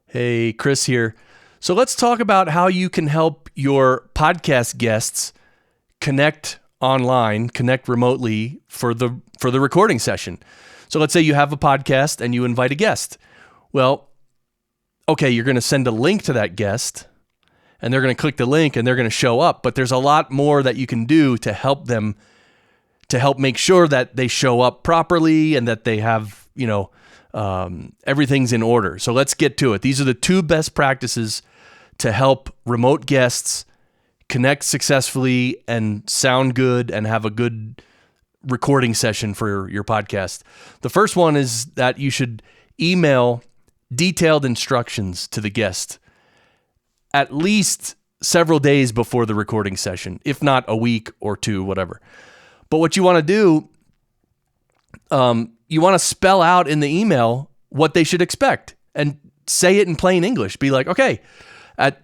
Hey, Chris here. So let's talk about how you can help your podcast guests connect online, connect remotely for the recording session. So let's say you have a podcast and you invite a guest. Well, okay, you're going to send a link to that guest and they're going to click the link and they're going to show up, but there's a lot more that you can do to help them, to help make sure that they show up properly and that they have, everything's in order. So let's get to it. These are the two best practices to help remote guests connect successfully and sound good and have a good recording session for your podcast. The first one is that you should email detailed instructions to the guest at least several days before the recording session, if not a week or two, whatever. But what you want to do, you want to spell out in the email what they should expect and say it in plain English. Be like, okay, at,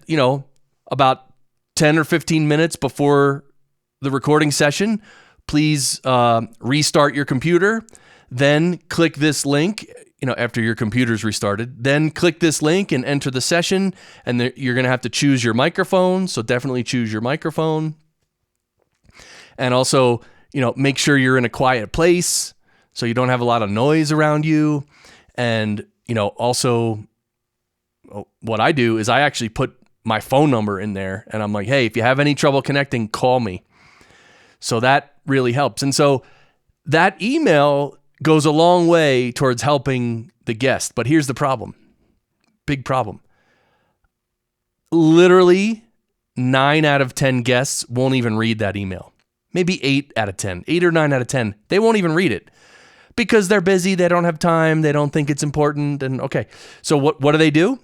about 10 or 15 minutes before the recording session, please restart your computer, then click this link, after your computer's restarted, then click this link and enter the session, and you're going to have to choose your microphone, so definitely choose your microphone. And also, make sure you're in a quiet place so you don't have a lot of noise around you. And, also what I do is I actually put my phone number in there and I'm like, hey, if you have any trouble connecting, call me. So that really helps. And so that email goes a long way towards helping the guest. But here's the problem. Big problem. Literally 9 out of 10 guests won't even read that email. Maybe 8 out of 10, 8 or 9 out of 10. They won't even read it because they're busy. They don't have time. They don't think it's important. And okay. So what do?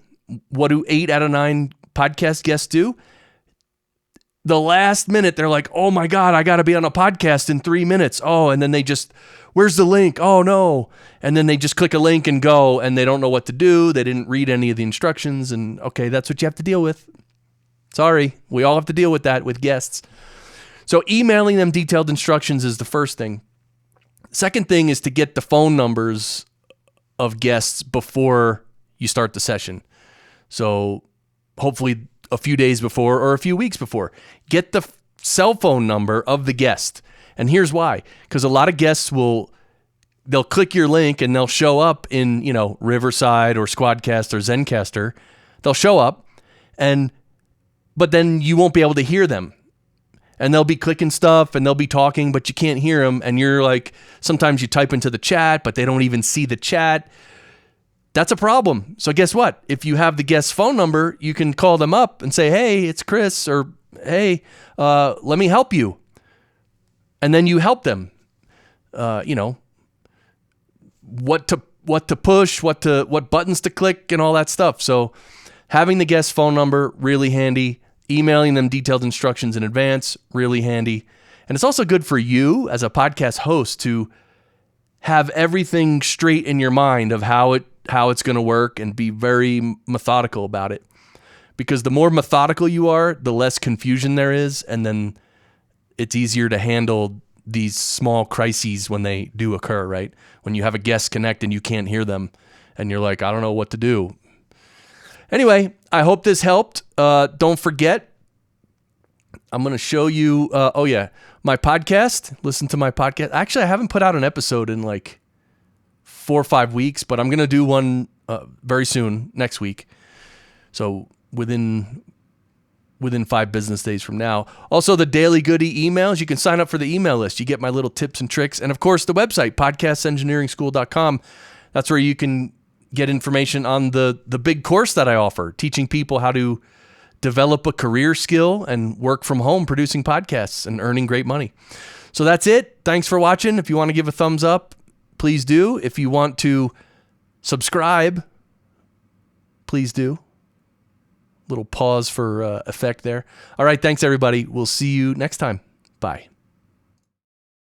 What do 8 out of 9 podcast guests do? The last minute, they're like, oh my God, I got to be on a podcast in 3 minutes. Oh, and then they just, where's the link? Oh no. And then they just click a link and go, and they don't know what to do. They didn't read any of the instructions. And okay, that's what you have to deal with. Sorry. We all have to deal with that with guests. So emailing them detailed instructions is the first thing. Second thing is to get the phone numbers of guests before you start the session. So hopefully a few days before or a few weeks before. Get the cell phone number of the guest. And here's why. Because a lot of guests they'll click your link and they'll show up in, Riverside or Squadcast or Zencastr. They'll show up but then you won't be able to hear them. And they'll be clicking stuff and they'll be talking, but you can't hear them. And you're like, sometimes you type into the chat, but they don't even see the chat. That's a problem. So guess what? If you have the guest's phone number, you can call them up and say, hey, it's Chris, or hey, let me help you. And then you help them, what to push, what buttons to click and all that stuff. So having the guest's phone number, really handy. Emailing them detailed instructions in advance, really handy. And it's also good for you as a podcast host to have everything straight in your mind of how it's going to work and be very methodical about it. Because the more methodical you are, the less confusion there is, and then it's easier to handle these small crises when they do occur, right? When you have a guest connect and you can't hear them and you're like, I don't know what to do. Anyway, I hope this helped. Don't forget, I'm going to show you, my podcast. Listen to my podcast. Actually, I haven't put out an episode in like 4 or 5 weeks, but I'm going to do one very soon, next week. So within 5 business days from now. Also, the daily goodie emails. You can sign up for the email list. You get my little tips and tricks. And of course, the website, podcastengineeringschool.com. That's where you can get information on the big course that I offer, teaching people how to develop a career skill and work from home producing podcasts and earning great money. So that's it. Thanks for watching. If you want to give a thumbs up, please do. If you want to subscribe, please do. Little pause for effect there. All right. Thanks, everybody. We'll see you next time. Bye.